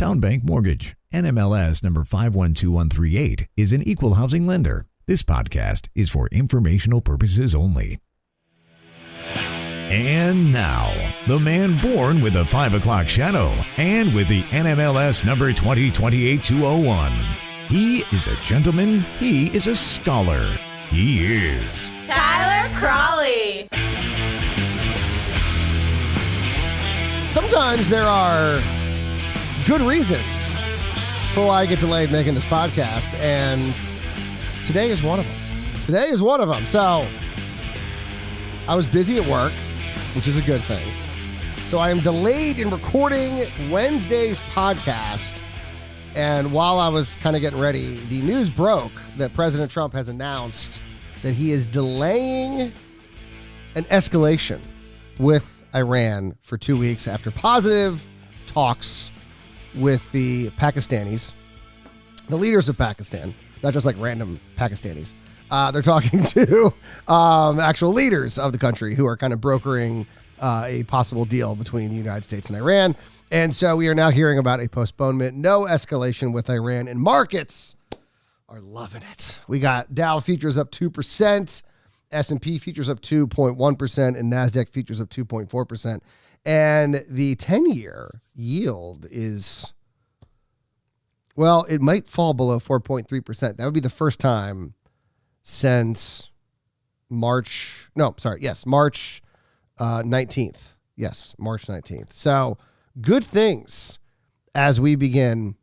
Town Bank Mortgage, NMLS number 512138, is an equal housing lender. This podcast is for informational purposes only. And now, the man born with a 5 o'clock shadow and with the NMLS number 2028-201. He is a gentleman. He is a scholar. He is Tyler Cralle. Sometimes there are good reasons for why I get delayed making this podcast, and today is one of them. So I was busy at work, which is a good thing. So I am delayed in recording Wednesday's podcast. And while I was kind of getting ready, the news broke that President Trump has announced that he is delaying an escalation with Iran for 2 weeks after positive talks with the Pakistanis, the leaders of Pakistan, not just like random Pakistanis. They're talking to actual leaders of the country who are kind of brokering a possible deal between the United States and Iran. And so we are now hearing about a postponement, no escalation with Iran, and markets are loving it. We got Dow futures up 2%, S&P futures up 2.1%, and NASDAQ futures up 2.4%. And the 10-year yield is, well, it might fall below 4.3%. That would be the first time since March 19th. Yes, March 19th. So good things as we begin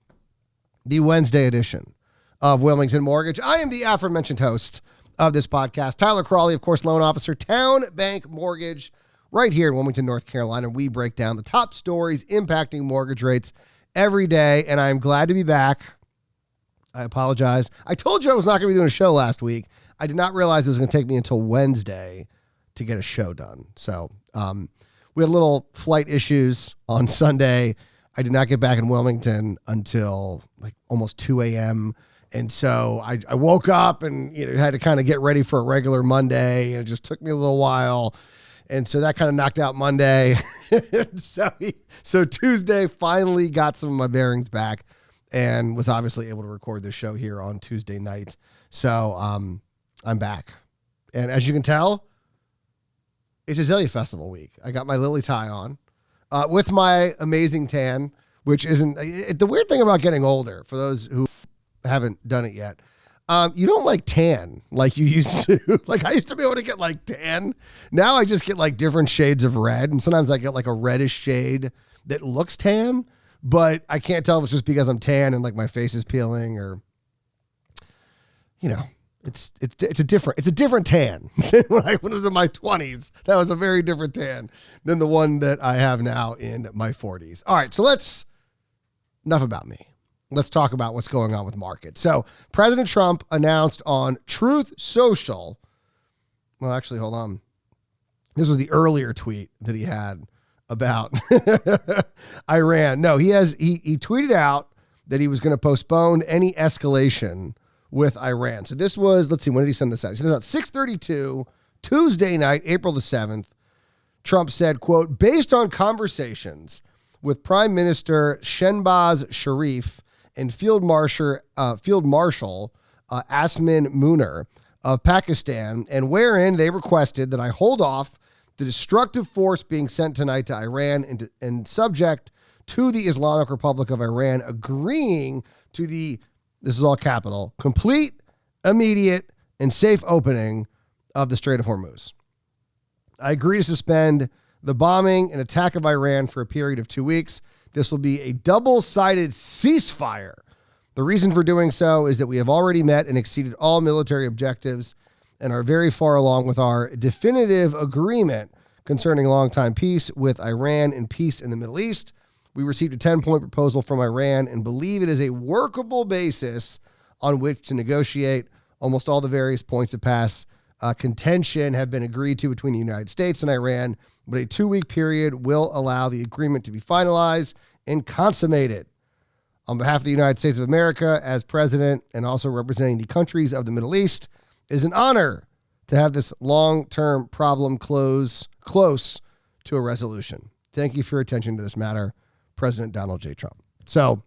the Wednesday edition of Wilmington Mortgage. I am the aforementioned host of this podcast, Tyler Cralle, of course, loan officer, Town Bank Mortgage, right here in Wilmington, North Carolina. We break down the top stories impacting mortgage rates every day, and I'm glad to be back. I apologize. I told you I was not going to be doing a show last week. I did not realize it was going to take me until Wednesday to get a show done. So we had little flight issues on Sunday. I did not get back in Wilmington until like almost 2 a.m., and so I woke up and had to kind of get ready for a regular Monday, and it just took me a little while. And so that kind of knocked out Monday. So Tuesday finally got some of my bearings back and was obviously able to record this show here on Tuesday night. So I'm back. And as you can tell, it's Azalea Festival week. I got my lily tie on with my amazing tan, which isn't the weird thing about getting older, for those who haven't done it yet. You don't like tan like you used to. Like I used to be able to get like tan. Now I just get like different shades of red. And sometimes I get like a reddish shade that looks tan, but I can't tell if it's just because I'm tan and like my face is peeling, or, it's a different tan. When I was in my 20s, that was a very different tan than the one that I have now in my 40s. All right. So enough about me. Let's talk about what's going on with markets. So President Trump announced on Truth Social. Well, actually, hold on. This was the earlier tweet that he had about Iran. No, he tweeted out that he was going to postpone any escalation with Iran. So this was, let's see, when did he send this out? He sent this out 6:32, Tuesday night, April the 7th. Trump said, quote, based on conversations with Prime Minister Shehbaz Sharif and Field Marshal Asmin Munir of Pakistan, and wherein they requested that I hold off the destructive force being sent tonight to Iran and subject to the Islamic Republic of Iran agreeing to the, this is all capital, complete, immediate, and safe opening of the Strait of Hormuz. I agree to suspend the bombing and attack of Iran for a period of 2 weeks. This will be a double-sided ceasefire. The reason for doing so is that we have already met and exceeded all military objectives and are very far along with our definitive agreement concerning long-time peace with Iran and peace in the Middle East. We received a 10-point proposal from Iran and believe it is a workable basis on which to negotiate. Almost all the various points of pass contention have been agreed to between the United States and Iran, but a 2-week period will allow the agreement to be finalized and consummated. On behalf of the United States of America, as president and also representing the countries of the Middle East, it is an honor to have this long-term problem close to a resolution. Thank you for your attention to this matter, President Donald J. Trump. So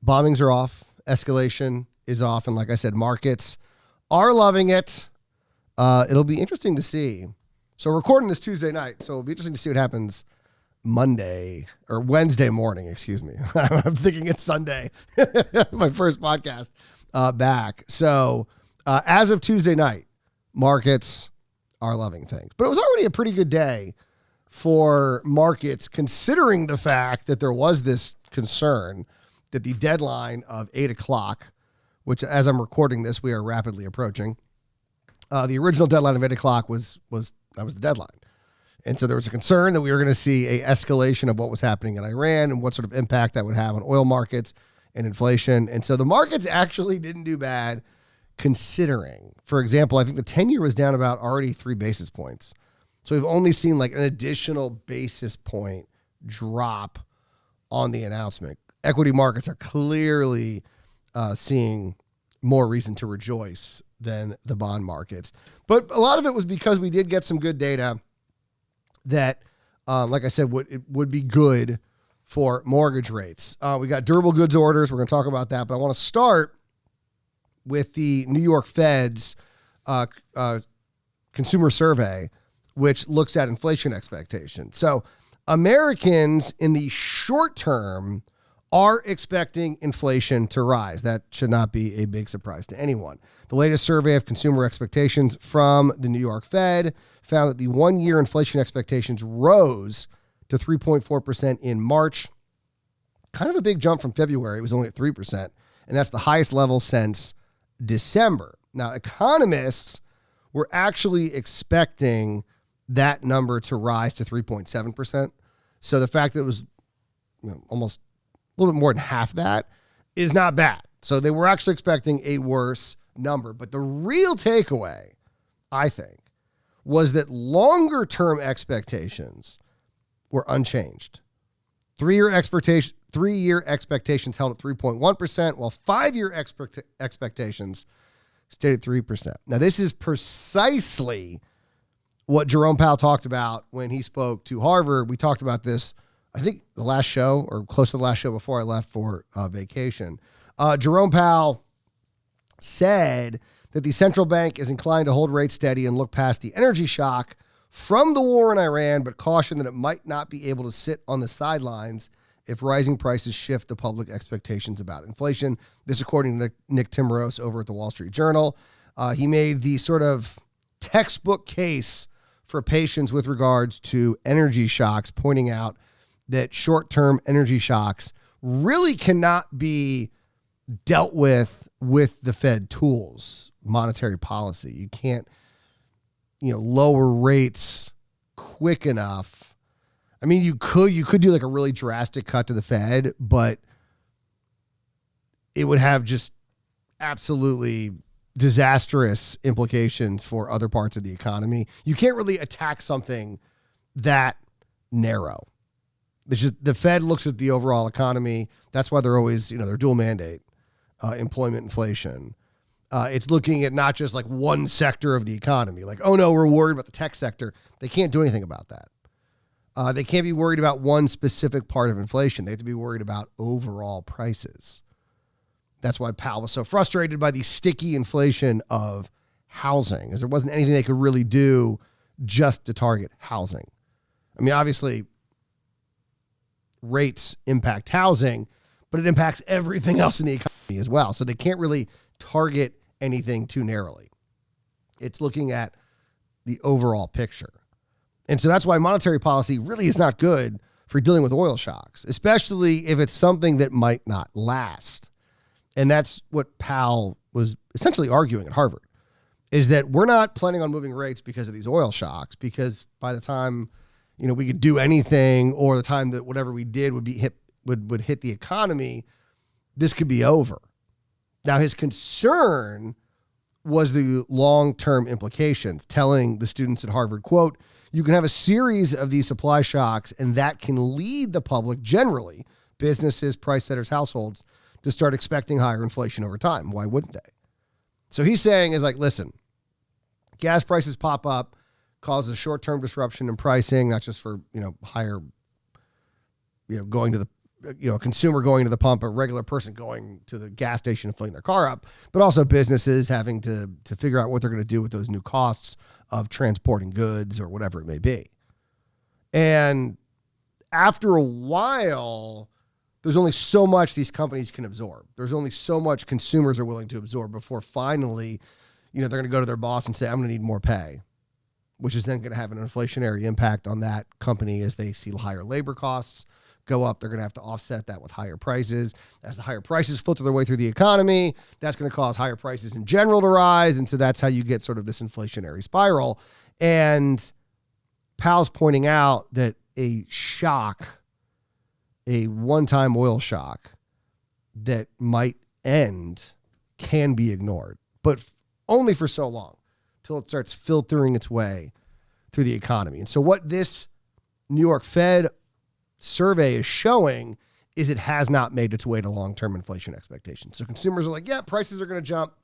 bombings are off. Escalation is off. And like I said, markets are loving it. It'll be interesting to see. So we're recording this Tuesday night. So it'll be interesting to see what happens Monday or Wednesday morning, excuse me. I'm thinking it's Sunday. My first podcast back. So as of Tuesday night, markets are loving things. But it was already a pretty good day for markets, considering the fact that there was this concern that the deadline of 8 o'clock, which as I'm recording this, we are rapidly approaching. The original deadline of 8 o'clock was the deadline. And so there was a concern that we were going to see a escalation of what was happening in Iran and what sort of impact that would have on oil markets and inflation. And so the markets actually didn't do bad considering. For example, I think the 10-year was down about already 3 basis points. So we've only seen like an additional basis point drop on the announcement. Equity markets are clearly seeing more reason to rejoice than the bond markets. But a lot of it was because we did get some good data that, like I said, would be good for mortgage rates. We got durable goods orders. We're going to talk about that. But I want to start with the New York Fed's consumer survey, which looks at inflation expectations. So Americans in the short term are expecting inflation to rise. That should not be a big surprise to anyone. The latest survey of consumer expectations from the New York Fed found that the one-year inflation expectations rose to 3.4% in March. Kind of a big jump from February. It was only at 3%, and that's the highest level since December. Now, economists were actually expecting that number to rise to 3.7%. So the fact that it was almost a little bit more than half that is not bad. So they were actually expecting a worse number. But the real takeaway, I think, was that longer term expectations were unchanged. 3-year expectations held at 3.1%, while 5-year expectations stayed at 3%. Now, this is precisely what Jerome Powell talked about when he spoke to Harvard. We talked about this, I think, the last show or close to the last show before I left for vacation. Jerome Powell said that the central bank is inclined to hold rates steady and look past the energy shock from the war in Iran, but cautioned that it might not be able to sit on the sidelines if rising prices shift the public expectations about inflation. This, according to Nick Timrose over at the Wall Street Journal. He made the sort of textbook case for patience with regards to energy shocks, pointing out that short-term energy shocks really cannot be dealt with the Fed tools, monetary policy. You can't, lower rates quick enough. I mean, you could do like a really drastic cut to the Fed, but it would have just absolutely disastrous implications for other parts of the economy. You can't really attack something that narrow. It's just the Fed looks at the overall economy. That's why they're always, their dual mandate, employment, inflation. It's looking at not just like one sector of the economy. Like, oh no, we're worried about the tech sector. They can't do anything about that. They can't be worried about one specific part of inflation. They have to be worried about overall prices. That's why Powell was so frustrated by the sticky inflation of housing, as there wasn't anything they could really do just to target housing. I mean, obviously, rates impact housing, but it impacts everything else in the economy as well. So they can't really target anything too narrowly. It's looking at the overall picture. And so that's why monetary policy really is not good for dealing with oil shocks, especially if it's something that might not last. And that's what Powell was essentially arguing at Harvard, is that we're not planning on moving rates because of these oil shocks, because by the time, we could do anything, or the time that whatever we did would hit the economy, this could be over. Now, his concern was the long-term implications, telling the students at Harvard, quote, "You can have a series of these supply shocks, and that can lead the public generally, businesses, price setters, households, to start expecting higher inflation over time. Why wouldn't they?" So he's saying is like, listen, gas prices pop up, causes a short-term disruption in pricing, not just for, higher, going to the a consumer going to the pump, a regular person going to the gas station and filling their car up, but also businesses having to figure out what they're going to do with those new costs of transporting goods or whatever it may be. And after a while, there's only so much these companies can absorb. There's only so much consumers are willing to absorb before finally, they're going to go to their boss and say, I'm going to need more pay, which is then going to have an inflationary impact on that company as they see higher labor costs go up. They're going to have to offset that with higher prices. As the higher prices filter their way through the economy, that's going to cause higher prices in general to rise. And so that's how you get sort of this inflationary spiral. And Powell's pointing out that a one-time oil shock that might end can be ignored, but only for so long till it starts filtering its way through the economy. And so what this New York Fed survey is showing is it has not made its way to long-term inflation expectations. So consumers are like, yeah, prices are going to jump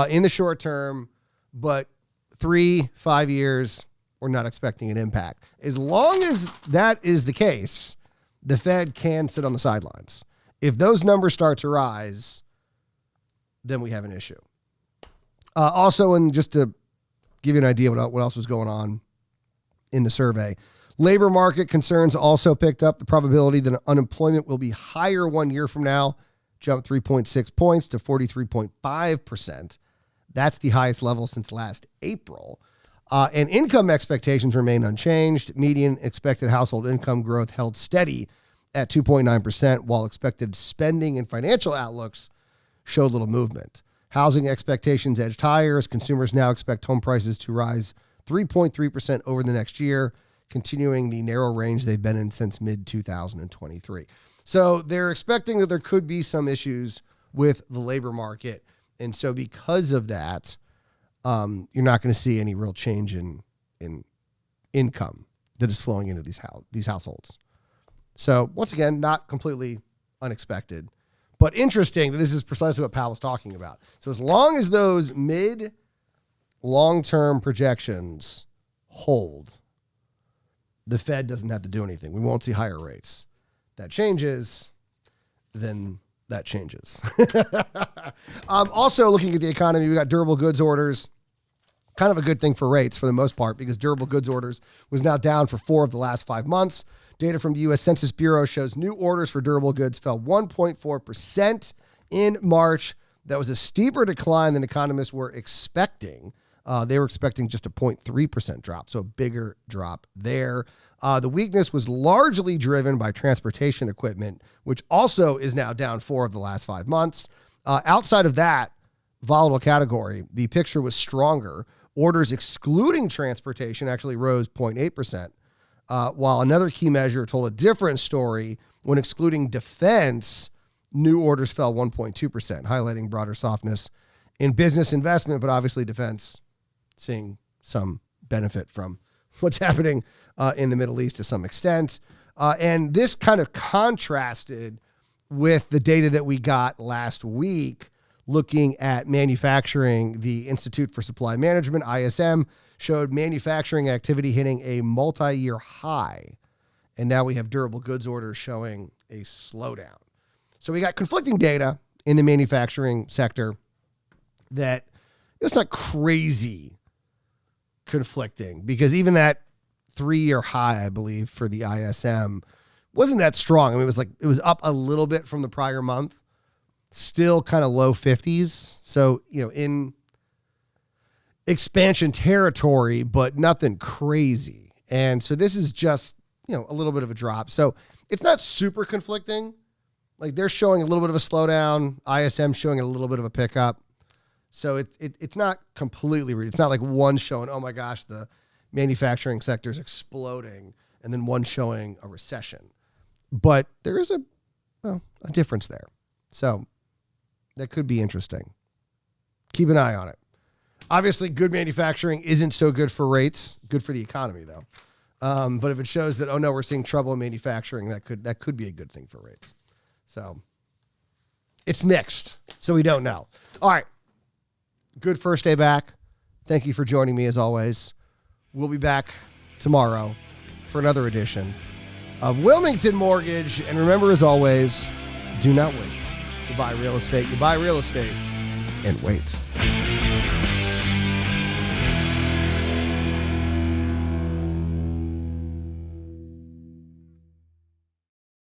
in the short term, but 3-5 years, we're not expecting an impact. As long as that is the case, the Fed can sit on the sidelines. If those numbers start to rise, then we have an issue. Also, and just to give you an idea what else was going on in the survey, labor market concerns also picked up. The probability that unemployment will be higher 1 year from now jumped 3.6 points to 43.5%. That's the highest level since last April. And income expectations remain unchanged. Median expected household income growth held steady at 2.9%, while expected spending and financial outlooks showed little movement. Housing expectations edged higher as consumers now expect home prices to rise 3.3% over the next year, continuing the narrow range they've been in since mid-2023. So they're expecting that there could be some issues with the labor market. And so because of that, you're not going to see any real change in income that is flowing into these households. So once again, not completely unexpected, but interesting that this is precisely what Powell was talking about. So as long as those long-term projections hold, the Fed doesn't have to do anything. We won't see higher rates. That changes, then that changes. Also looking at the economy, we got durable goods orders. Kind of a good thing for rates for the most part because durable goods orders was now down for 4 of the last 5 months. Data from the U.S. Census Bureau shows new orders for durable goods fell 1.4% in March. That was a steeper decline than economists were expecting. They were expecting just a 0.3% drop, so a bigger drop there. The weakness was largely driven by transportation equipment, which also is now down 4 of the last 5 months. Outside of that volatile category, the picture was stronger. Orders excluding transportation actually rose 0.8%, while another key measure told a different story. When excluding defense, new orders fell 1.2%, highlighting broader softness in business investment, but obviously defense seeing some benefit from what's happening in the Middle East to some extent. And this kind of contrasted with the data that we got last week looking at manufacturing. The Institute for Supply Management, ISM, showed manufacturing activity hitting a multi-year high. And now we have durable goods orders showing a slowdown. So we got conflicting data in the manufacturing sector that it's not crazy conflicting because even that 3-year high, I believe, for the ISM wasn't that strong. I mean, it was up a little bit from the prior month, still kind of low 50s. So, in expansion territory, but nothing crazy. And so this is just, a little bit of a drop. So it's not super conflicting. Like they're showing a little bit of a slowdown. ISM showing a little bit of a pickup. So it's not completely read. It's not like one showing, oh my gosh, the manufacturing sector is exploding, and then one showing a recession. But there is a difference there. So that could be interesting. Keep an eye on it. Obviously, good manufacturing isn't so good for rates. Good for the economy, though. But if it shows that, we're seeing trouble in manufacturing, that could be a good thing for rates. So it's mixed. So we don't know. All right. Good first day back. Thank you for joining me as always. We'll be back tomorrow for another edition of Wilmington Mortgage. And remember, as always, do not wait to buy real estate. You buy real estate and wait.